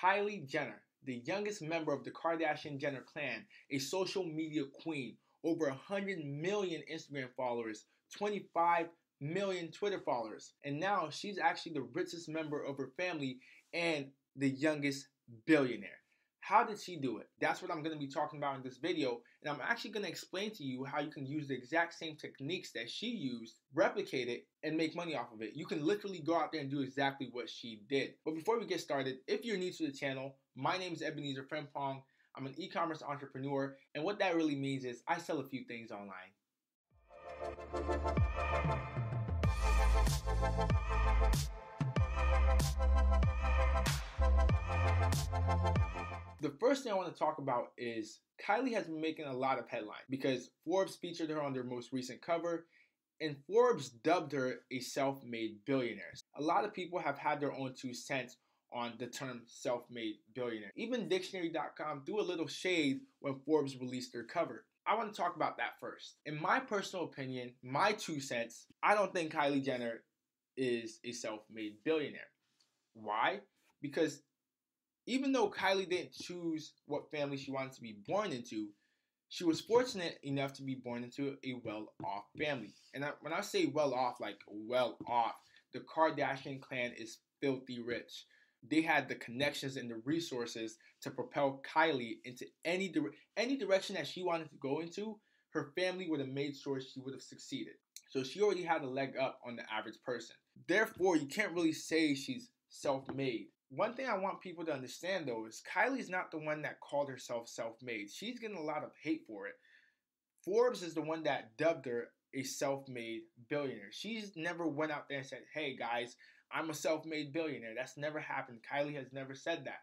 Kylie Jenner, the youngest member of the Kardashian-Jenner clan, a social media queen, over 100 million Instagram followers, 25 million Twitter followers, and now she's actually the richest member of her family and the youngest billionaire. How did she do it? That's what I'm going to be talking about in this video, and I'm actually going to explain to you how you can use the exact same techniques that she used, replicate it, and make money off of it. You can literally go out there and do exactly what she did. But before we get started, if you're new to the channel, my name is Ebenezer Frimpong. I'm an e-commerce entrepreneur, and what that really means is I sell a few things online. The first thing I want to talk about is Kylie has been making a lot of headlines because Forbes featured her on their most recent cover, and Forbes dubbed her a self-made billionaire. A lot of people have had their own 2 cents on the term self-made billionaire. Even dictionary.com threw a little shade when Forbes released their cover. I want to talk about that first. In my personal opinion, my 2 cents, I don't think Kylie Jenner is a self-made billionaire. Why? Because even though Kylie didn't choose what family she wanted to be born into, she was fortunate enough to be born into a well-off family. And when I say well-off, like well-off, the Kardashian clan is filthy rich. They had the connections and the resources to propel Kylie into any direction that she wanted to go into. Her family would have made sure she would have succeeded. So she already had a leg up on the average person. Therefore, you can't really say she's self-made. One thing I want people to understand, though, is Kylie's not the one that called herself self-made. She's getting a lot of hate for it. Forbes is the one that dubbed her a self-made billionaire. She's never went out there and said, hey, guys, I'm a self-made billionaire. That's never happened. Kylie has never said that.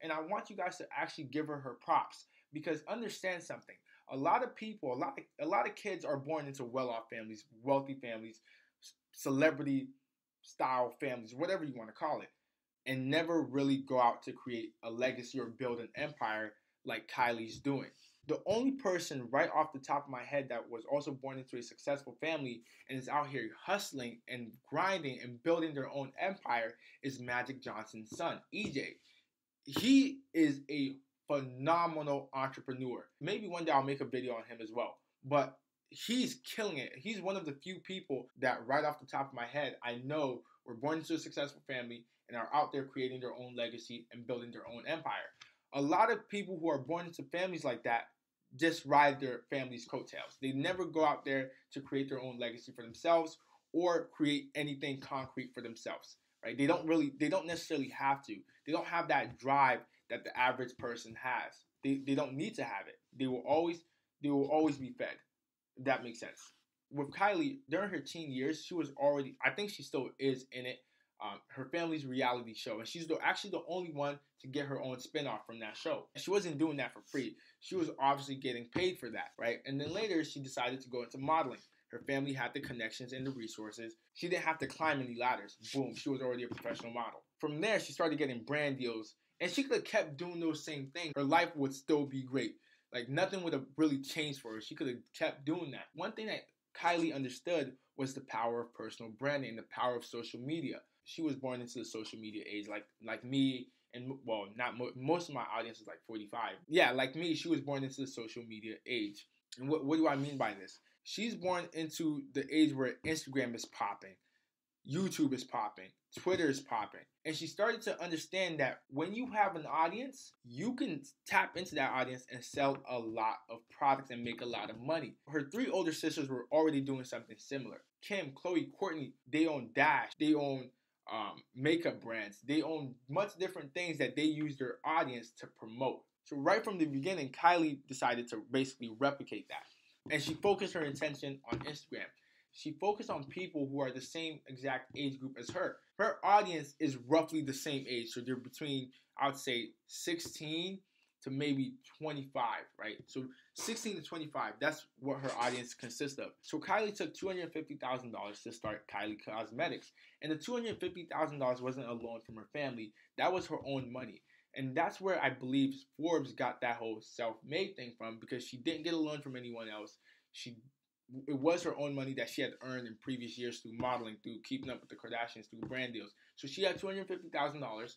And I want you guys to actually give her props, because understand something. A lot of people, a lot of kids are born into well-off families, wealthy families, celebrity-style families, whatever you want to call it, and never really go out to create a legacy or build an empire like Kylie's doing. The only person right off the top of my head that was also born into a successful family and is out here hustling and grinding and building their own empire is Magic Johnson's son, EJ. He is a phenomenal entrepreneur. Maybe one day I'll make a video on him as well. But he's killing it. He's one of the few people that right off the top of my head I know were born into a successful family and are out there creating their own legacy and building their own empire. A lot of people who are born into families like that just ride their family's coattails. They never go out there to create their own legacy for themselves or create anything concrete for themselves, right? They don't necessarily have to. They don't have that drive that the average person has. They don't need to have it. They will always be fed, if that makes sense. With Kylie, during her teen years, she was already, I think she still is in it, her family's reality show. And she's actually the only one to get her own spinoff from that show. She wasn't doing that for free. She was obviously getting paid for that, right? And then later, she decided to go into modeling. Her family had the connections and the resources. She didn't have to climb any ladders. Boom, she was already a professional model. From there, she started getting brand deals. And she could have kept doing those same things. Her life would still be great. Like, nothing would have really changed for her. She could have kept doing that. One thing that Kylie understood was the power of personal branding and the power of social media. She was born into the social media age, like me, and well, most of my audience is like 45. Yeah, like me, she was born into the social media age. And what do I mean by this? She's born into the age where Instagram is popping, YouTube is popping, Twitter is popping. And she started to understand that when you have an audience, you can tap into that audience and sell a lot of products and make a lot of money. Her 3 older sisters were already doing something similar. Kim, Chloe, Courtney, they own Dash, they own makeup brands. They own much different things that they use their audience to promote. So right from the beginning, Kylie decided to basically replicate that. And she focused her attention on Instagram. She focused on people who are the same exact age group as her. Her audience is roughly the same age. So they're between, I would say, 16 to maybe 25, right? So 16 to 25, that's what her audience consists of. So Kylie took $250,000 to start Kylie Cosmetics. And the $250,000 wasn't a loan from her family. That was her own money. And that's where I believe Forbes got that whole self-made thing from, because she didn't get a loan from anyone else. It was her own money that she had earned in previous years through modeling, through keeping up with the Kardashians, through brand deals. So she had $250,000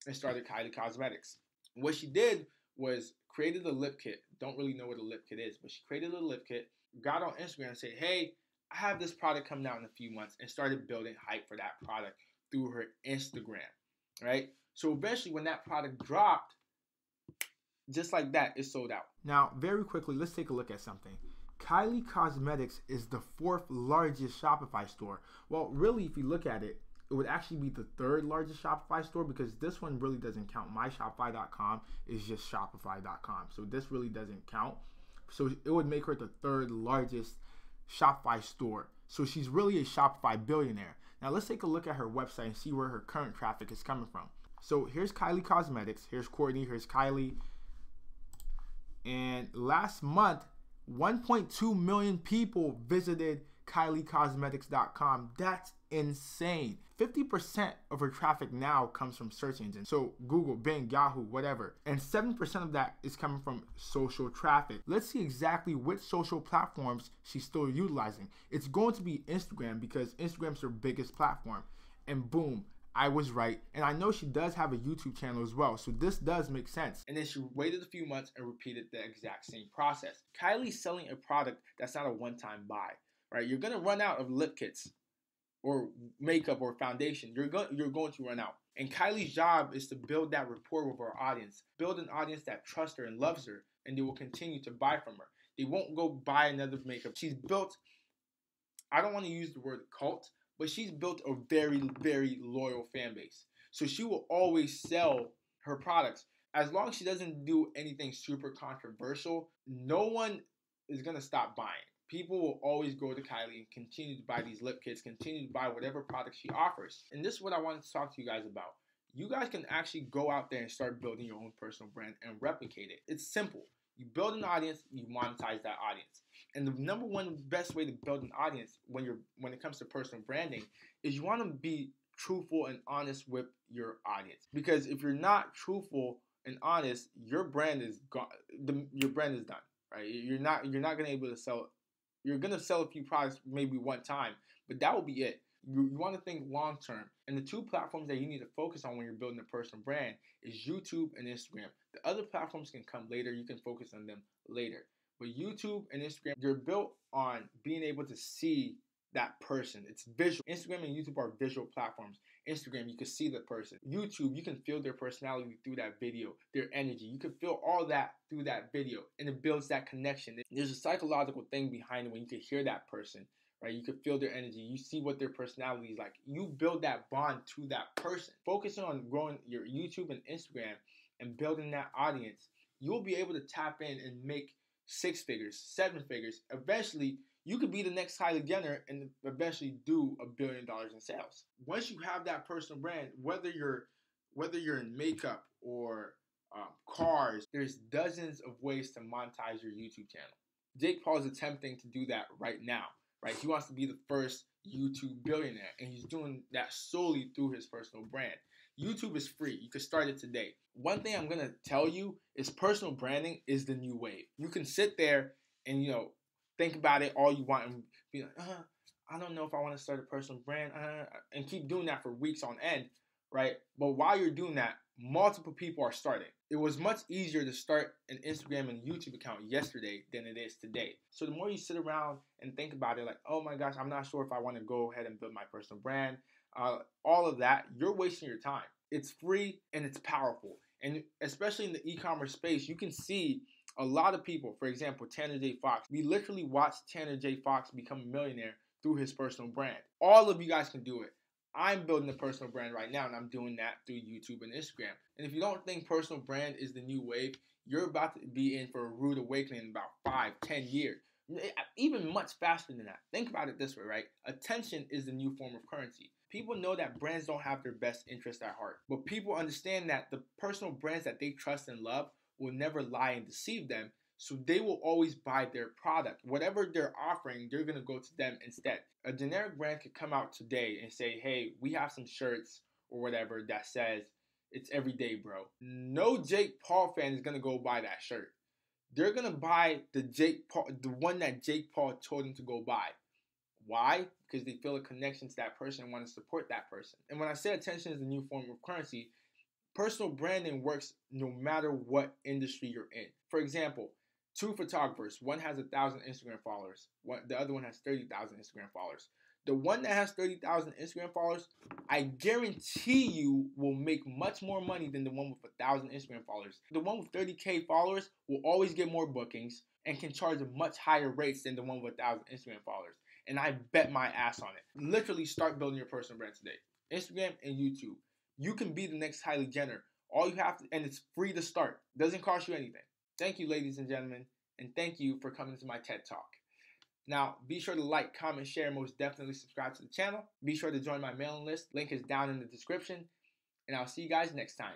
and started Kylie Cosmetics. What she did was created a lip kit. Don't really know what a lip kit is, but she created a lip kit, got on Instagram and said, hey, I have this product coming out in a few months, and started building hype for that product through her Instagram, right? So eventually when that product dropped, just like that, it sold out. Now, very quickly, let's take a look at something. Kylie Cosmetics is the 4th largest Shopify store. Well, really, if you look at it, it would actually be the 3rd largest Shopify store, because this one really doesn't count. MyShopify.com is just Shopify.com. So this really doesn't count. So it would make her the 3rd largest Shopify store. So she's really a Shopify billionaire. Now let's take a look at her website and see where her current traffic is coming from. So here's Kylie Cosmetics. Here's Courtney. Here's Kylie. And last month, 1.2 million people visited KylieCosmetics.com. That's insane. 50% of her traffic now comes from search engines. So Google, Bing, Yahoo, whatever. And 7% of that is coming from social traffic. Let's see exactly which social platforms she's still utilizing. It's going to be Instagram, because Instagram's her biggest platform. And boom, I was right. And I know she does have a YouTube channel as well, so this does make sense. And then she waited a few months and repeated the exact same process. Kylie's selling a product that's not a one-time buy, right? You're gonna run out of lip kits or makeup or foundation. You're going to run out. And Kylie's job is to build that rapport with her audience, build an audience that trusts her and loves her, and they will continue to buy from her. They won't go buy another makeup. She's built, I don't want to use the word cult, but she's built a very, very loyal fan base. So she will always sell her products. As long as she doesn't do anything super controversial, no one is going to stop buying. People will always go to Kylie and continue to buy these lip kits, continue to buy whatever product she offers. And this is what I wanted to talk to you guys about. You guys can actually go out there and start building your own personal brand and replicate it. It's simple. You build an audience, you monetize that audience. And the number one best way to build an audience when it comes to personal branding is you want to be truthful and honest with your audience. Because if you're not truthful and honest, your brand is gone. Your brand is done, right? You're not going to be able to sell. You're going to sell a few products maybe one time, but that will be it. You want to think long term. And the 2 platforms that you need to focus on when you're building a personal brand is YouTube and Instagram. The other platforms can come later. You can focus on them later. But YouTube and Instagram, they're built on being able to see that person. It's visual. Instagram and YouTube are visual platforms. Instagram, you can see the person. YouTube, you can feel their personality through that video, their energy. You can feel all that through that video, and it builds that connection. There's a psychological thing behind it when you can hear that person, right? You can feel their energy. You see what their personality is like. You build that bond to that person. Focusing on growing your YouTube and Instagram and building that audience, you'll be able to tap in and make 6 figures, 7 figures. Eventually, you could be the next Kylie Jenner and eventually do $1 billion in sales. Once you have that personal brand, whether you're in makeup or cars, there's dozens of ways to monetize your YouTube channel. Jake Paul is attempting to do that right now, right? He wants to be the first YouTube billionaire, and he's doing that solely through his personal brand. YouTube is free. You can start it today. One thing I'm going to tell you is personal branding is the new wave. You can sit there and, think about it all you want and be like, I don't know if I want to start a personal brand, and keep doing that for weeks on end, right? But while you're doing that, multiple people are starting. It was much easier to start an Instagram and YouTube account yesterday than it is today. So the more you sit around and think about it, like, oh my gosh, I'm not sure if I want to go ahead and build my personal brand, all of that, you're wasting your time. It's free and it's powerful. And especially in the e-commerce space, you can see a lot of people, for example, Tanner J. Fox. We literally watched Tanner J. Fox become a millionaire through his personal brand. All of you guys can do it. I'm building a personal brand right now, and I'm doing that through YouTube and Instagram. And if you don't think personal brand is the new wave, you're about to be in for a rude awakening in about 5-10 years. Even much faster than that. Think about it this way, right? Attention is the new form of currency. People know that brands don't have their best interest at heart. But people understand that the personal brands that they trust and love will never lie and deceive them. So they will always buy their product. Whatever they're offering, they're going to go to them instead. A generic brand could come out today and say, hey, we have some shirts or whatever that says, it's everyday, bro. No Jake Paul fan is going to go buy that shirt. They're going to buy the one that Jake Paul told them to go buy. Why? Because they feel a connection to that person and want to support that person. And when I say attention is the new form of currency, Personal branding works no matter what industry you're in. For example, two photographers, one has 1,000 Instagram followers, the other one has 30,000 Instagram followers. The one that has 30,000 Instagram followers, I guarantee you will make much more money than the one with 1,000 Instagram followers. The one with 30K followers will always get more bookings and can charge much higher rates than the one with 1,000 Instagram followers. And I bet my ass on it. Literally start building your personal brand today. Instagram and YouTube. You can be the next Kylie Jenner. All you have to, and it's free to start. Doesn't cost you anything. Thank you, ladies and gentlemen, and thank you for coming to my TED Talk. Now, be sure to like, comment, share, and most definitely subscribe to the channel. Be sure to join my mailing list. Link is down in the description. And I'll see you guys next time.